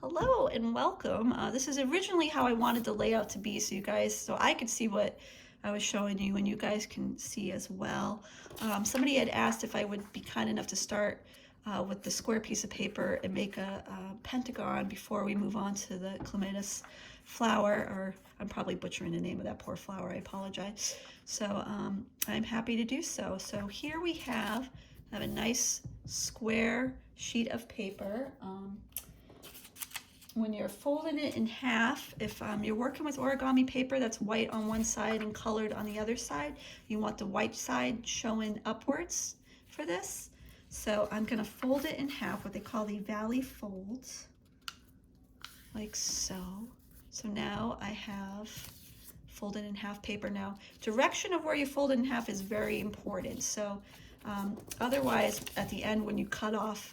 Hello and welcome. This is originally how I wanted the layout to be so I could see what I was showing you and you guys can see as well. Somebody had asked if I would be kind enough to start with the square piece of paper and make a pentagon before we move on to the clematis flower, or I'm probably butchering the name of that poor flower, I apologize. So I'm happy to do so. So here we have a nice square sheet of paper. When you're folding it in half, if you're working with origami paper that's white on one side and colored on the other side, you want the white side showing upwards for this. So I'm going to fold it in half, what they call the valley folds, like so. So now I have folded in half paper. Now, direction of where you fold it in half is very important. So otherwise, at the end when you cut off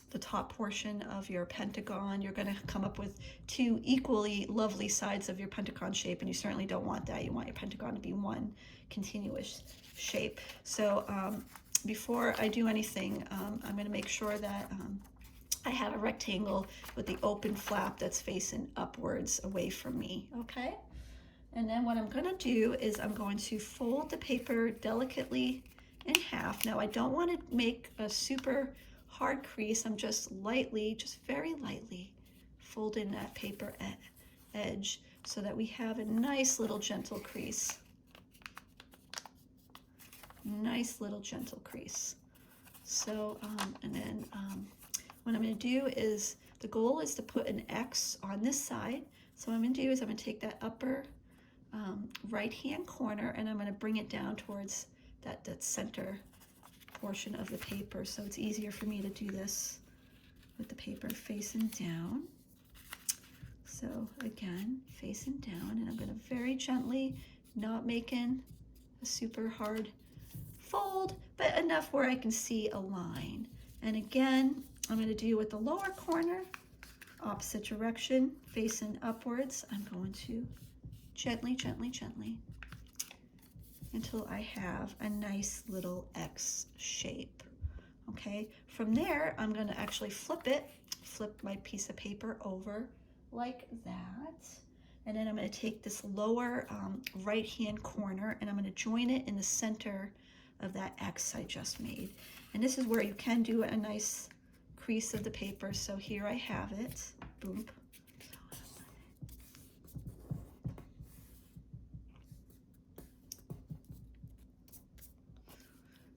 the top portion of your pentagon, you're going to come up with two equally lovely sides of your pentagon shape, and you certainly don't want that. You want your pentagon to be one continuous shape. So before I do anything, I'm going to make sure that I have a rectangle with the open flap that's facing upwards away from me, okay? And then what I'm going to do is I'm going to fold the paper delicately in half. Now I don't want to make a super hard crease. I'm just very lightly folding that paper edge so that we have a nice little gentle crease. Nice little gentle crease. So, and then what I'm going to do is, the goal is to put an X on this side. So what I'm going to do is I'm going to take that upper right hand corner and I'm going to bring it down towards that center portion of the paper, so it's easier for me to do this with the paper facing down. So again, facing down, and I'm going to very gently, not making a super hard fold, but enough where I can see a line. And again, I'm going to do with the lower corner, opposite direction, facing upwards. I'm going to gently, gently, gently, until I have a nice little X shape. Okay, from there I'm going to actually flip my piece of paper over like that, and then I'm going to take this lower right hand corner and I'm going to join it in the center of that X I just made. And this is where you can do a nice crease of the paper. So here I have it. Boom.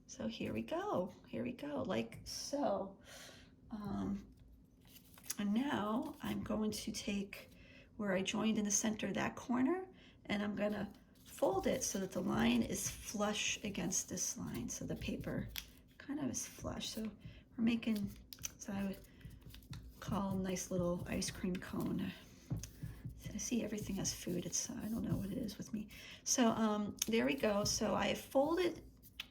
So here we go, like so. And now I'm going to take where I joined in the center of that corner, and I'm going to fold it so that the line is flush against this line. So the paper kind of is flush. So we're making, so I would call a nice little ice cream cone. I see everything as food. I don't know what it is with me. So there we go. So I folded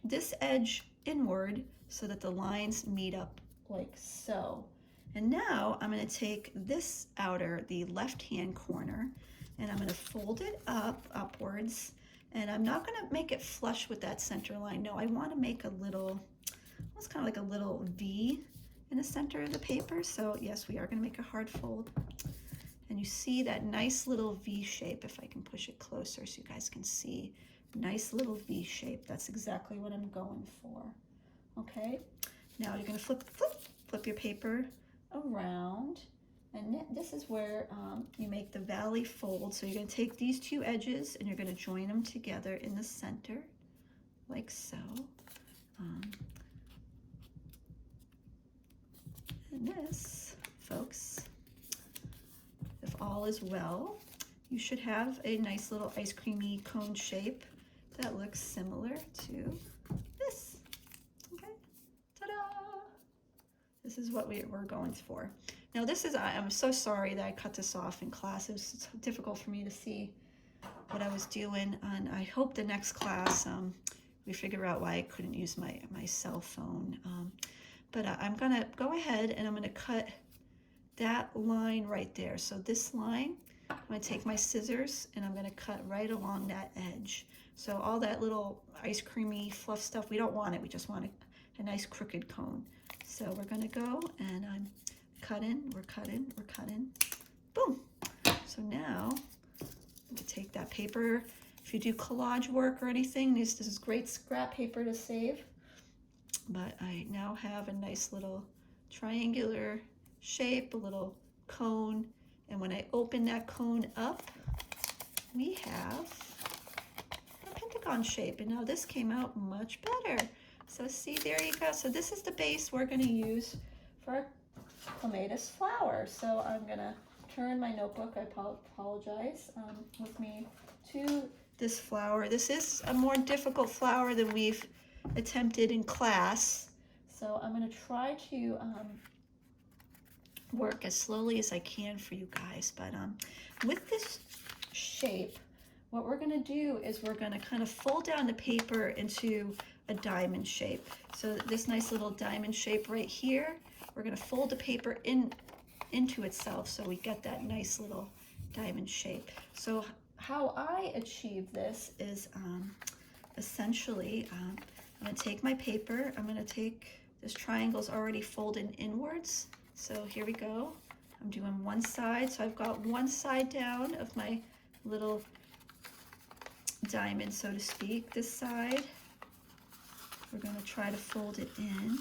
this edge inward so that the lines meet up like so. And now I'm going to take this outer, the left hand corner, and I'm going to fold it upwards, and I'm not going to make it flush with that center line. No, I want to make a little, almost kind of like a little V in the center of the paper. So yes, we are going to make a hard fold. And you see that nice little V shape, if I can push it closer so you guys can see. Nice little V shape. That's exactly what I'm going for. Okay, now you're going to flip your paper around, and this is where you make the valley fold. So you're going to take these two edges and you're going to join them together in the center, like so. And this, folks, if all is well, you should have a nice little ice creamy cone shape that looks similar to this. Okay, ta-da! This is what we're going for. Now this is, I'm so sorry that I cut this off in class. It was so difficult for me to see what I was doing, and I hope the next class we figure out why I couldn't use my cell phone. But I'm gonna go ahead and I'm gonna cut that line right there. So this line, I'm going to take my scissors and I'm going to cut right along that edge. So all that little ice creamy fluff stuff, we don't want it. We just want a nice crooked cone. So we're going to go and I'm cutting, we're cutting, we're cutting. Boom. So now I'm gonna take that paper. If you do collage work or anything, this is great scrap paper to save. But I now have a nice little triangular shape, a little cone. And when I open that cone up, we have a pentagon shape. And now this came out much better. So see, there you go. So this is the base we're gonna use for our clematis flower. So I'm gonna turn my notebook, I apologize, with me to this flower. This is a more difficult flower than we've attempted in class. So I'm gonna try to work as slowly as I can for you guys. But with this shape, what we're gonna do is we're gonna kind of fold down the paper into a diamond shape. So this nice little diamond shape right here, we're gonna fold the paper into itself so we get that nice little diamond shape. So how I achieve this is essentially, I'm gonna take my paper, I'm gonna take, this triangle's already folded inwards. So here we go. I'm doing one side, so I've got one side down of my little diamond, so to speak. This side, we're gonna try to fold it in.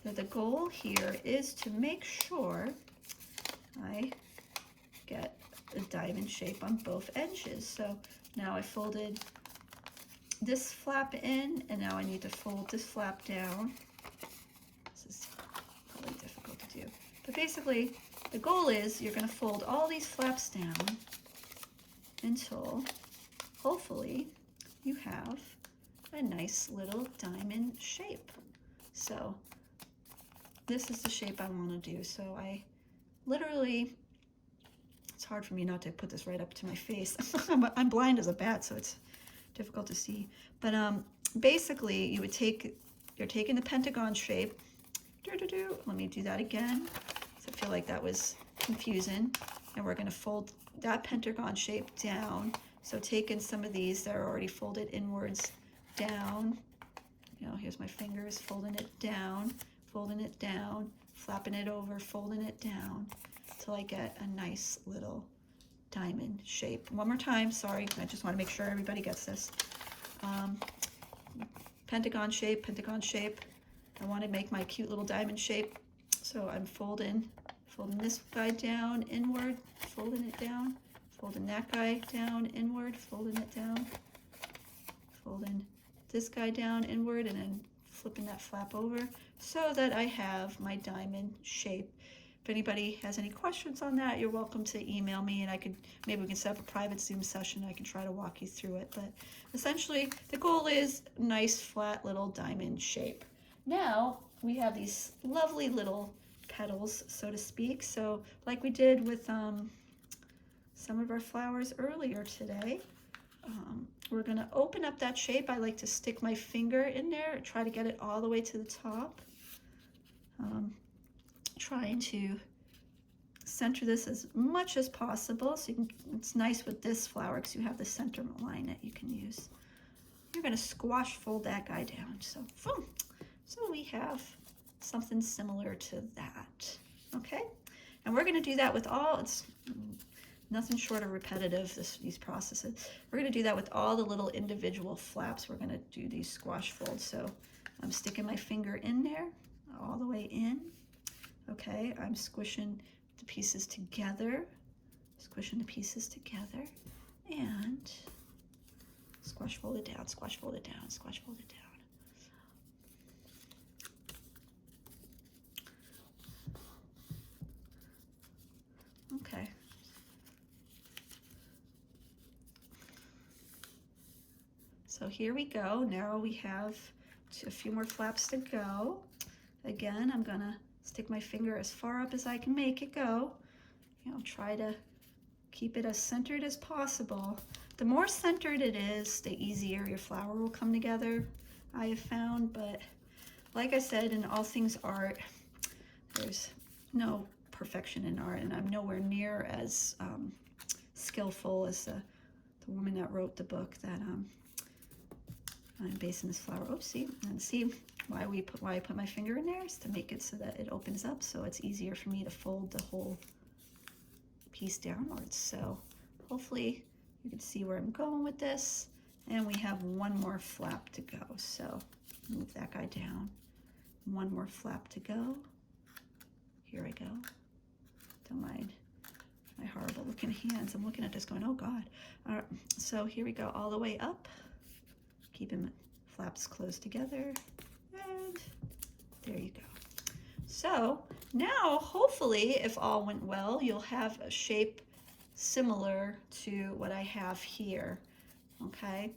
So the goal here is to make sure I get a diamond shape on both edges. So now I folded this flap in, and now I need to fold this flap down. This is probably difficult to do. But basically, the goal is you're gonna fold all these flaps down until, hopefully, you have a nice little diamond shape. So this is the shape I wanna do. So I literally, it's hard for me not to put this right up to my face. I'm blind as a bat, so it's difficult to see. But basically, you're taking the pentagon shape. Let me do that again. So I feel like that was confusing. And we're gonna fold that pentagon shape down. So taking some of these that are already folded inwards down. You know, here's my fingers, folding it down, flapping it over, folding it down till I get a nice little diamond shape. One more time, sorry, I just want to make sure everybody gets this. Pentagon shape. I want to make my cute little diamond shape, so I'm folding this guy down inward, folding it down, folding that guy down inward, folding it down, folding this guy down inward, and then flipping that flap over so that I have my diamond shape. If anybody has any questions on that, you're welcome to email me, and maybe we can set up a private Zoom session. I can try to walk you through it. But essentially, the goal is nice, flat little diamond shape. Now, we have these lovely little petals, so to speak. So like we did with some of our flowers earlier today, we're gonna open up that shape. I like to stick my finger in there, try to get it all the way to the top. Trying to center this as much as possible. So it's nice with this flower because you have the center line that you can use. You're gonna squash fold that guy down. So boom. So we have something similar to that, okay? And we're gonna do that with all, it's nothing short of repetitive, these processes. We're gonna do that with all the little individual flaps. We're gonna do these squash folds. So I'm sticking my finger in there, all the way in. Okay, I'm squishing the pieces together, and squash fold it down, squash fold it down, squash fold it down. Okay. So here we go. Now we have a few more flaps to go. Again, I'm gonna stick my finger as far up as I can make it go. You know, try to keep it as centered as possible. The more centered it is, the easier your flower will come together, I have found. But like I said, in all things art, there's no perfection in art, and I'm nowhere near as skillful as the woman that wrote the book that I'm basing this flower. Oopsie, and see, why I put my finger in there is to make it so that it opens up, so it's easier for me to fold the whole piece downwards. So hopefully you can see where I'm going with this. And we have one more flap to go. So move that guy down. One more flap to go. Here I go. Don't mind my horrible looking hands. I'm looking at this going, oh God. All right, so here we go, all the way up. Keeping flaps closed together. And there you go. So now, hopefully, if all went well, you'll have a shape similar to what I have here, okay?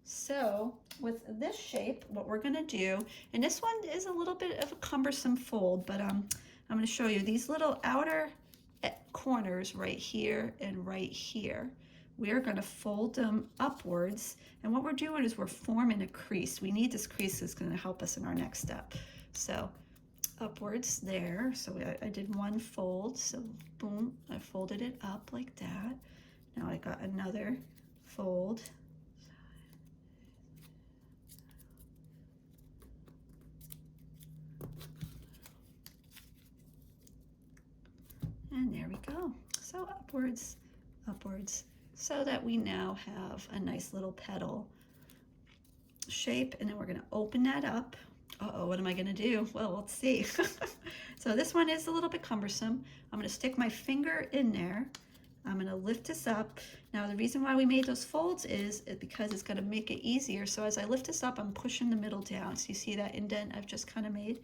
So with this shape, what we're gonna do, and this one is a little bit of a cumbersome fold, but I'm gonna show you these little outer corners right here and right here. We're gonna fold them upwards, and what we're doing is we're forming a crease. We need this crease, it's gonna help us in our next step. So upwards there, so I did one fold, so boom, I folded it up like that. Now I got another fold. And there we go. So upwards, upwards, so that we now have a nice little petal shape, and then we're gonna open that up. Uh-oh, what am I gonna do? Well, let's see. So this one is a little bit cumbersome. I'm gonna stick my finger in there. I'm gonna lift this up. Now the reason why we made those folds is because it's gonna make it easier. So as I lift this up, I'm pushing the middle down. So you see that indent I've just kind of made?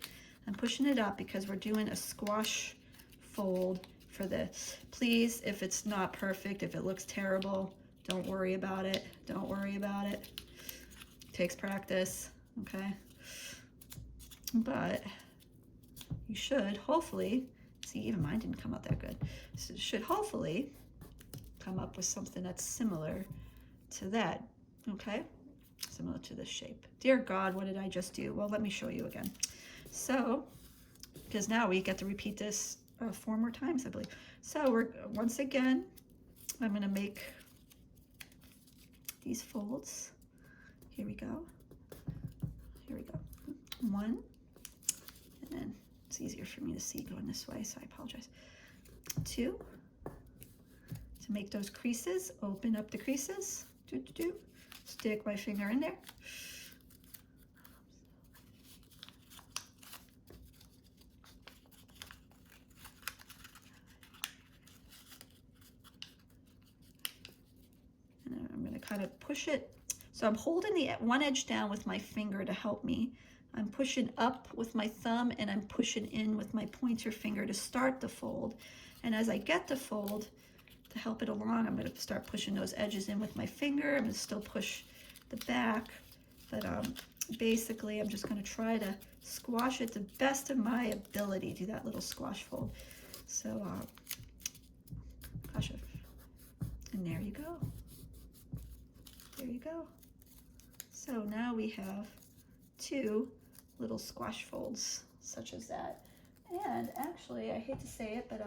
I'm pushing it up because we're doing a squash fold for this. Please, if it's not perfect, if it looks terrible, don't worry about it. Don't worry about it. It takes practice, okay? But you should hopefully, see, even mine didn't come out that good. So it should hopefully come up with something that's similar to that, okay? Similar to this shape. Dear God, what did I just do? Well, let me show you again. So, because now we get to repeat this 4 more times, I believe. So we're, once again, I'm gonna make these folds. Here we go. Here we go. 1, and then it's easier for me to see going this way, so I apologize. 2, to make those creases, open up the creases. Stick my finger in there. And I'm gonna kind of push it. So I'm holding the one edge down with my finger to help me. I'm pushing up with my thumb, and I'm pushing in with my pointer finger to start the fold. And as I get the fold, to help it along, I'm going to start pushing those edges in with my finger. I'm going to still push the back, but basically I'm just going to try to squash it to the best of my ability, do that little squash fold. So, gosh, and there you go. There you go. So now we have 2 little squash folds such as that. And actually, I hate to say it, but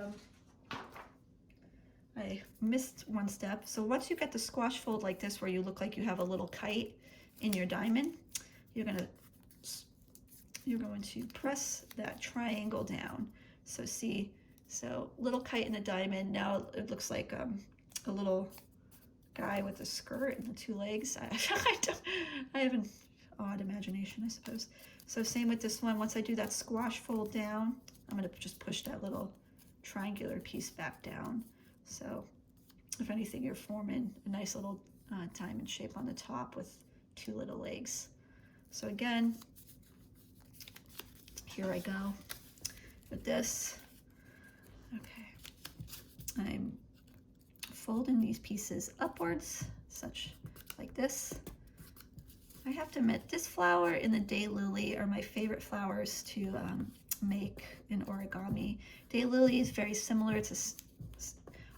I missed one step. So once you get the squash fold like this, where you look like you have a little kite in your diamond, you're going to press that triangle down. So see, so little kite in a diamond. Now it looks like a little guy with a skirt and the 2 legs. I have an odd imagination, I suppose. So same with this one. Once I do that squash fold down, I'm going to just push that little triangular piece back down. So if anything, you're forming a nice little diamond shape on the top with 2 little legs. So again, here I go with this. Okay, I'm folding these pieces upwards, such like this. I have to admit, this flower and the Daylily are my favorite flowers to make in origami. Daylily is very similar. It's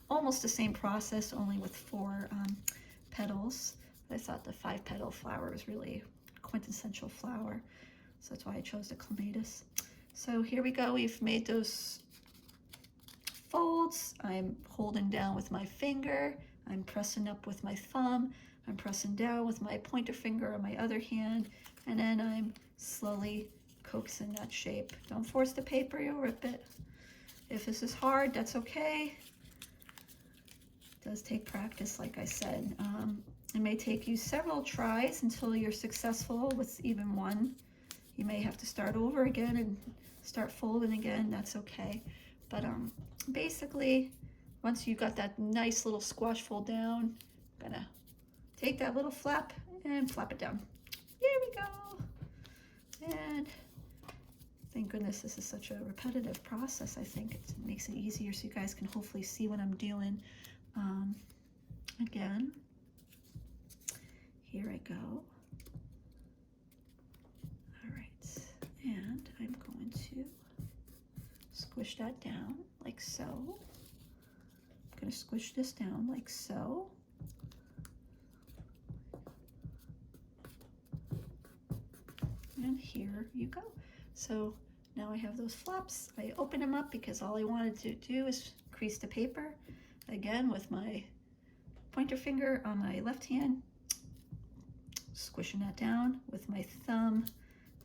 almost the same process, only with 4 petals. But I thought the 5-petal flower was really a quintessential flower, so that's why I chose the clematis. So here we go. We've made those folds. I'm holding down with my finger. I'm pressing up with my thumb. I'm pressing down with my pointer finger on my other hand, and then I'm slowly coax in that shape. Don't force the paper, you'll rip it. If this is hard, that's okay. It does take practice, like I said. It may take you several tries until you're successful with even one. You may have to start over again and start folding again, that's okay. But basically, once you got that nice little squash fold down, I'm gonna take that little flap and flap it down. There we go. And thank goodness this is such a repetitive process. I think it makes it easier so you guys can hopefully see what I'm doing. Again, here I go. All right, and I'm going to squish that down like so. I'm going to squish this down like so. And here you go. So now I have those flaps. I open them up because all I wanted to do is crease the paper. Again, with my pointer finger on my left hand, squishing that down with my thumb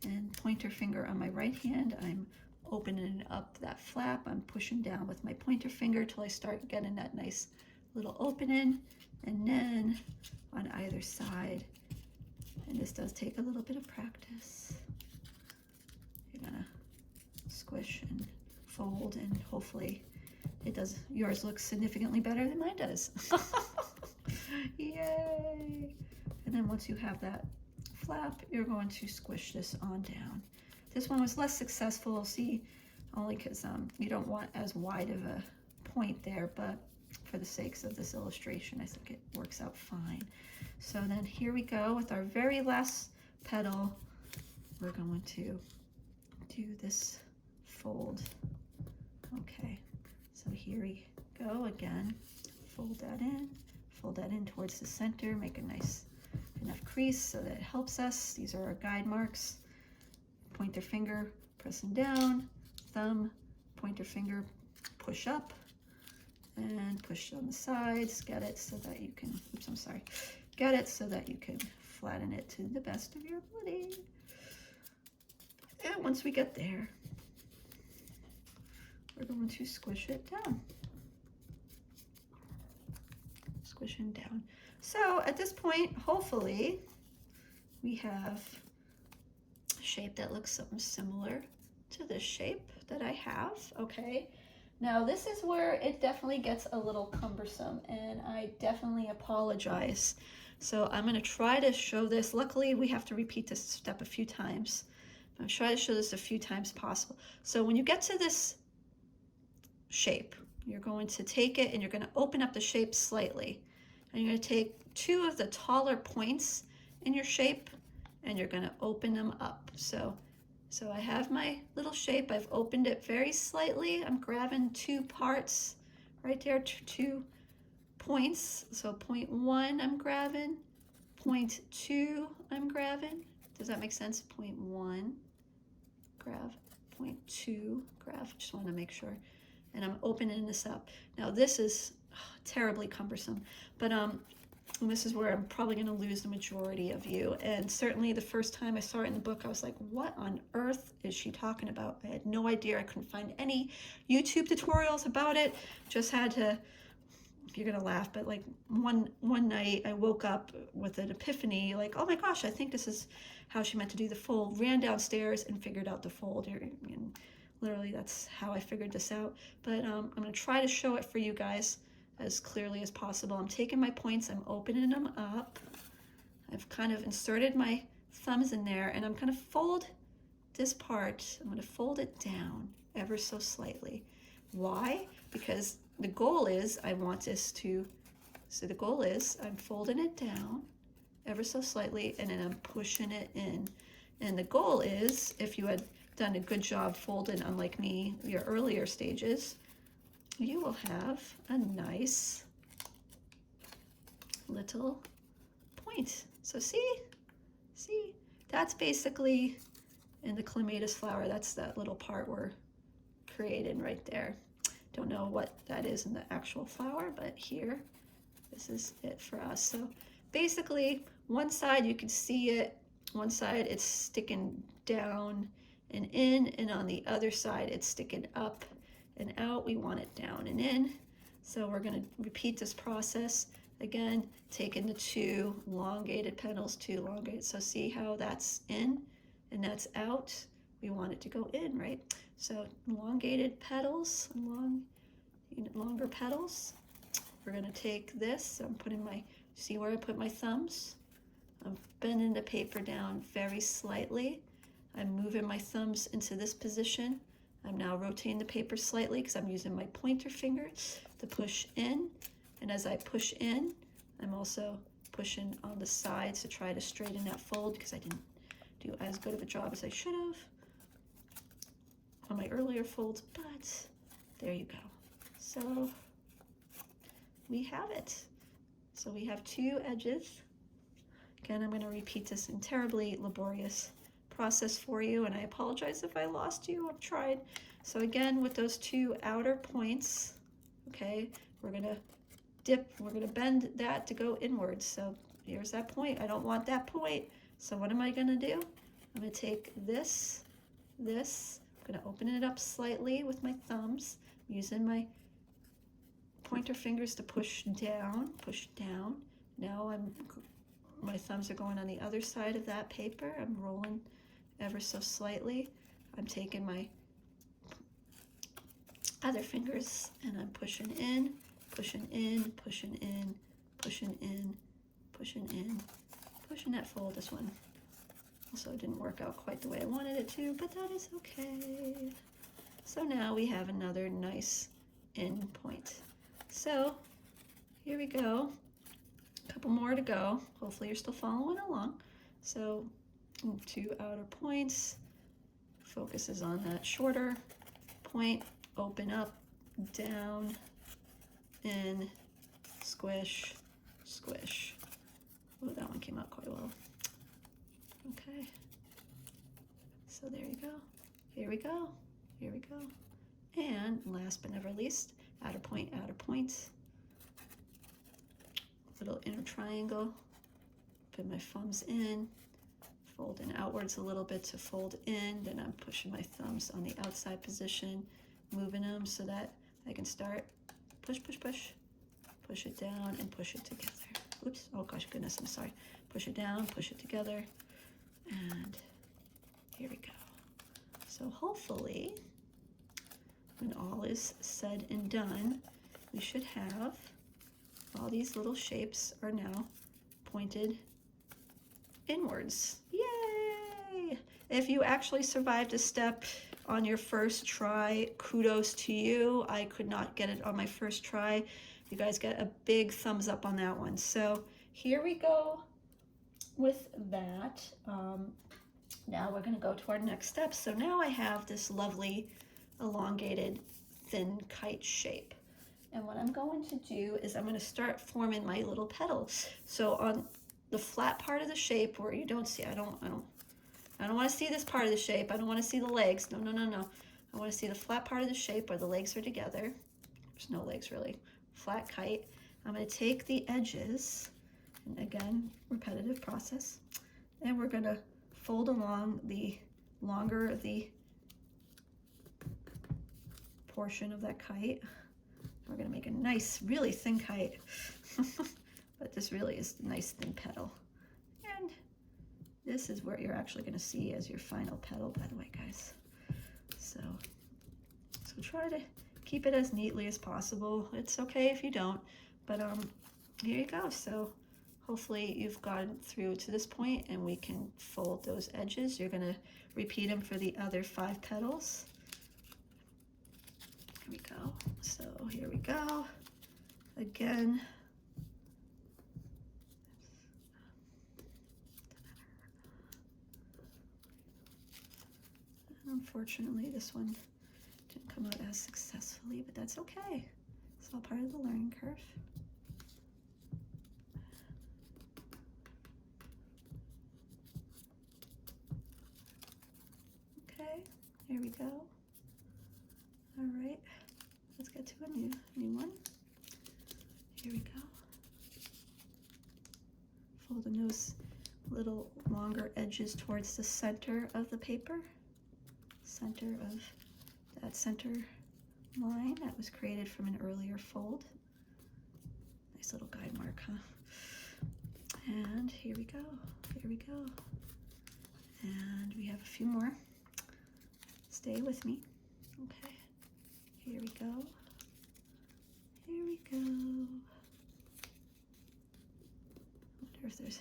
and pointer finger on my right hand. I'm opening up that flap. I'm pushing down with my pointer finger till I start getting that nice little opening, and then on either side. And this does take a little bit of practice. You're gonna squish and fold, and hopefully it does. Yours looks significantly better than mine does. Yay! And then once you have that flap, you're going to squish this on down. This one was less successful, see, only because you don't want as wide of a point there, but for the sakes of this illustration, I think it works out fine. So then here we go with our very last petal. We're going to do this fold. Okay, so here we go again. Fold that in towards the center, make a nice enough crease so that it helps us. These are our guide marks. Pointer finger pressing down, thumb, pointer finger push up, and push on the sides. Get it so that you can, oops, I'm sorry. Get it so that you can flatten it to the best of your ability. And once we get there, we're going to squish it down. Squishing down. So at this point, hopefully, we have a shape that looks something similar to this shape that I have, okay? Now this is where it definitely gets a little cumbersome, and I definitely apologize. So I'm gonna try to show this. Luckily, we have to repeat this step a few times. I'm gonna try to show this a few times possible. So when you get to this shape, you're going to take it and you're gonna open up the shape slightly. And you're gonna take two of the taller points in your shape and you're gonna open them up. So I have my little shape, I've opened it very slightly. I'm grabbing two parts right there, two points. So point 1 I'm grabbing, point 2 I'm grabbing. Does that make sense? Point 1, grab, point 2, grab, just wanna make sure. And I'm opening this up. Now this is terribly cumbersome, but this is where I'm probably going to lose the majority of you. And certainly the first time I saw it in the book, I was like, what on earth is she talking about? I had no idea. I couldn't find any YouTube tutorials about it. Just had to, you're going to laugh, but like one night I woke up with an epiphany, like, oh my gosh, I think this is how she meant to do the fold. Ran downstairs and figured out the fold. And literally, that's how I figured this out. But I'm going to try to show it for you guys as clearly as possible. I'm taking my points, I'm opening them up. I've kind of inserted my thumbs in there, and I'm going to fold this part. I'm going to fold it down ever so slightly. Why? Because the goal is I want this to, so the goal is I'm folding it down ever so slightly, and then I'm pushing it in. And the goal is, if you had done a good job folding, unlike me, your earlier stages, you will have a nice little point. So see, that's basically in the clematis flower, that's that little part we're creating right there. Don't know what that is in the actual flower, but here, this is it for us. So basically, one side you can see it one side it's sticking down and in, and on the other side it's sticking up and out. We want it down and in. So we're going to repeat this process again, taking the two elongated petals, so see how that's in and that's out. We want it to go in, right? So elongated petals, longer petals. We're going to take this, I'm putting my, see where I put my thumbs? I'm bending the paper down very slightly. I'm moving my thumbs into this position. I'm now rotating the paper slightly because I'm using my pointer finger to push in. And as I push in, I'm also pushing on the sides to try to straighten that fold because I didn't do as good of a job as I should have on my earlier folds, but there you go. So we have it. So we have two edges. Again, I'm going to repeat this in terribly laborious process for you, and I apologize if I lost you. I've tried. So again, with those two outer points, okay, we're going to dip, we're going to bend that to go inwards. So here's that point. I don't want that point. So what am I going to do? I'm going to take this, I'm going to open it up slightly with my thumbs, using my pointer fingers to push down. Now my thumbs are going on the other side of that paper. I'm rolling ever so slightly. I'm taking my other fingers and I'm pushing in, pushing in, pushing in, pushing in, pushing in, pushing that fold. This one also didn't work out quite the way I wanted it to, but that is okay. So now we have another nice end point. So here we go. A couple more to go. Hopefully you're still following along. So two outer points. Focus is on that shorter point. Open up, down, in, squish, squish. Oh, that one came out quite well. Okay. So there you go. Here we go. Here we go. And last but never least, outer point, little inner triangle. Put my thumbs in, folding outwards a little bit to fold in. Then I'm pushing my thumbs on the outside position, moving them so that I can start push, push, push, push it down and push it together. Oops, oh gosh, goodness, I'm sorry. Push it down, push it together, and here we go. So hopefully, when all is said and done, we should have all these little shapes are now pointed inwards. Yay! If you actually survived a step on your first try, kudos to you. I could not get it on my first try. You guys get a big thumbs up on that one. So here we go with that. Now we're going to go to our next step. So now I have this lovely elongated thin kite shape. And what I'm going to do is I'm going to start forming my little petals. So on the flat part of the shape where you don't see, I don't want to see this part of the shape. I don't want to see the legs. No. I want to see the flat part of the shape where the legs are together. There's no legs really. Flat kite. I'm going to take the edges, and again, repetitive process, and we're going to fold along the longer the portion of that kite. We're going to make a nice, really thin kite, but this really is a nice thin petal. And this is where you're actually going to see as your final petal, by the way, guys. So try to keep it as neatly as possible. It's okay if you don't, but here you go. So hopefully you've gotten through to this point and we can fold those edges. You're going to repeat them for the other 5 petals. Here we go. So here we go. Again. Unfortunately, this one didn't come out as successfully, but that's okay. It's all part of the learning curve. Okay, here we go. All right, let's get to a new one. Here we go. Folding those little longer edges towards the center of the paper, center of that center line that was created from an earlier fold. Nice little guide mark, huh? And here we go, here we go. And we have a few more. Stay with me. Okay, here we go. Here we go. I wonder if there's,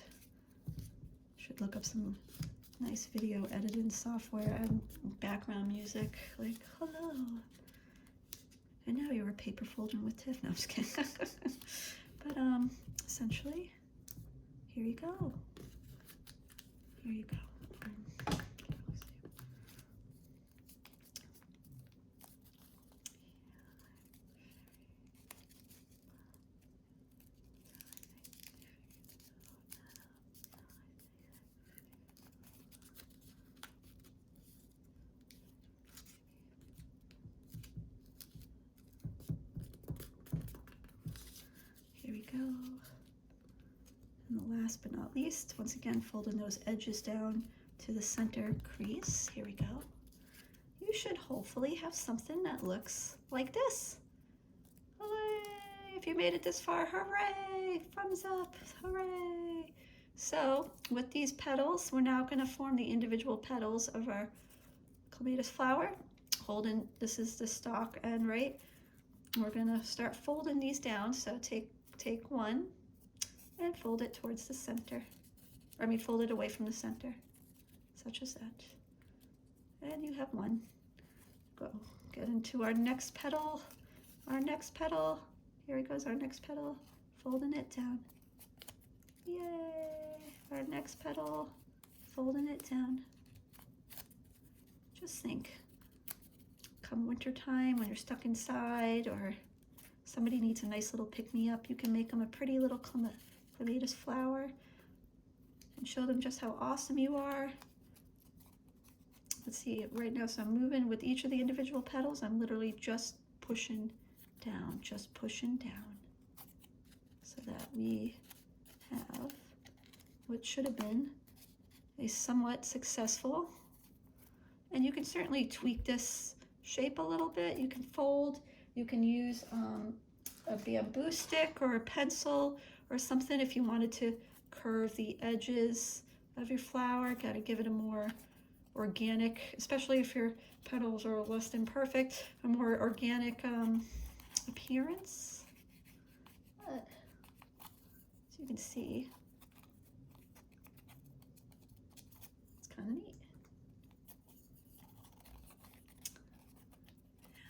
should look up some nice video editing software and background music, like, hello. And now you're a paper folding with Tiff. No, I'm just kidding. But essentially, here you go. Here you go. Here we go. And the last but not least, once again, folding those edges down to the center crease. Here we go. You should hopefully have something that looks like this. Hooray! If you made it this far, hooray! Thumbs up, hooray! So with these petals, we're now going to form the individual petals of our clematis flower. Holding, this is the stalk end, right? We're going to start folding these down. So take one and fold it towards the center. I mean, fold it away from the center, such as that. And you have one. Go get into our next petal. Our next petal. Here goes our next petal. Folding it down. Yay! Our next petal. Folding it down. Just think, come winter time when you're stuck inside or somebody needs a nice little pick-me-up, you can make them a pretty little clematis flower and show them just how awesome you are. Let's see, right now, so I'm moving with each of the individual petals. I'm literally just pushing down, so that we have what should have been a somewhat successful, and you can certainly tweak this shape a little bit. You can fold, you can use a bamboo stick or a pencil or something if you wanted to curve the edges of your flower. Got to give it a more organic, especially if your petals are less than perfect, a more organic appearance. But as you can see, it's kind of neat.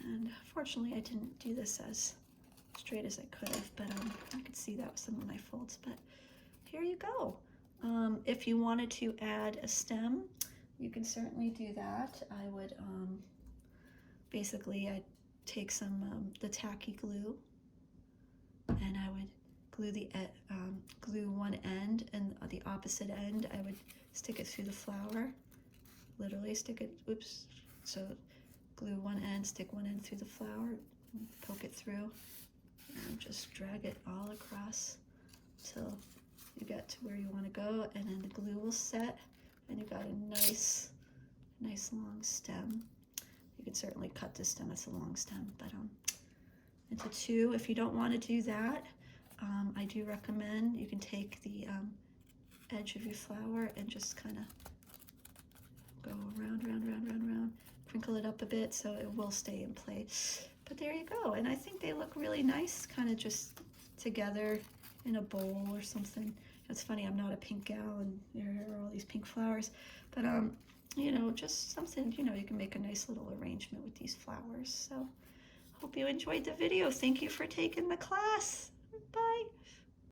And fortunately, I didn't do this as straight as I could have, but I could see that with some of my folds. But here you go. If you wanted to add a stem, you can certainly do that. I would basically, I'd take some the tacky glue, and I would glue one end, and the opposite end I would stick it through the flower. Literally stick it. Oops. So glue one end, stick one end through the flower, poke it through, and just drag it all across till you get to where you want to go, and then the glue will set, and you've got a nice long stem. You can certainly cut this stem, it's a long stem, but into two. If you don't want to do that, I do recommend you can take the edge of your flower and just kind of go round, crinkle it up a bit so it will stay in place. But there you go, and I think they look really nice, kind of just together in a bowl or something. It's funny, I'm not a pink gal, and there are all these pink flowers, but you know, just something, you know, you can make a nice little arrangement with these flowers. So hope you enjoyed the video. Thank you for taking the class. Bye.